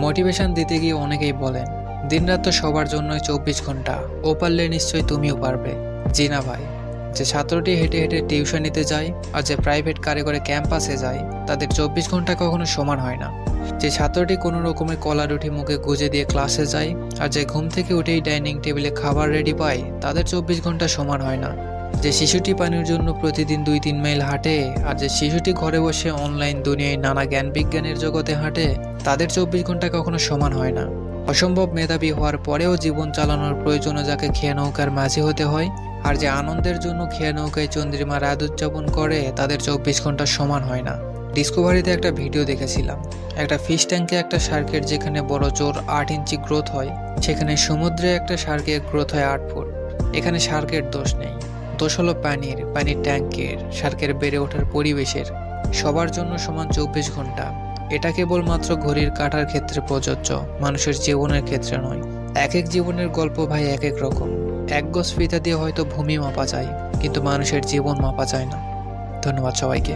Motivation দিতে গিয়ে অনেকেই বলেন দিনরাত তো সবার জন্যই 24 ঘন্টা, ও পারলে নিশ্চয়ই তুমিও পারবে। জি না ভাই, যে ছাত্রটি হেঁটে হেঁটে টিউশন নিতে যায় আর যে প্রাইভেট কারে করে ক্যাম্পাসে যায় তাদের 24 ঘন্টা কখনো সমান হয় না। যে ছাত্রটি কোনো রকমের কলা রুটি মুখে গুজে দিয়ে ক্লাসে যায় আর যে ঘুম থেকে উঠেই ডাইনিং টেবিলে খাবার রেডি পায় তাদের 24 ঘন্টা সমান হয় না। যে শিশুটি পানির জন্য প্রতিদিন 2-3 মাইল হাঁটে আর যে শিশুটি ঘরে বসে অনলাইন দুনিয়ায় নানা জ্ঞান বিজ্ঞানের জগতে হাঁটে তাদের 24 ঘন্টা কখনো সমান হয় না। অসম্ভব মেধাবী হওয়ার পরেও জীবন চালানোর প্রয়োজনে যাকে খেয়া নৌকার মাঝি হতে হয় আর যে আনন্দের জন্য খেয়া নৌকায় চন্দ্রিমা রাত উদযাপন করে তাদের 24 ঘন্টা সমান হয় না। ডিসকভারিতে একটা ভিডিও দেখেছিলাম, একটা ফিশ ট্যাঙ্কে একটা শার্কের যেখানে বড় জোর 8 ইঞ্চি গ্রোথ হয় সেখানে সমুদ্রে একটা শার্কের গ্রোথ হয় 8 ফুট। এখানে শার্কের দোষ নেই, দোষ হলো পানির ট্যাঙ্কের, শার্কের বেড়ে ওঠার পরিবেশের। সবার জন্য সমান 24 ঘন্টা, এটা কেবলমাত্র ঘড়ির কাঁটার ক্ষেত্রে প্রযোজ্য, মানুষের জীবনের ক্ষেত্রে নয়। এক এক জীবনের গল্প ভাই এক এক রকম। এক গজ ফিতা দিয়ে হয়তো ভূমি মাপা যায়, কিন্তু মানুষের জীবন মাপা যায় না। ধন্যবাদ সবাইকে।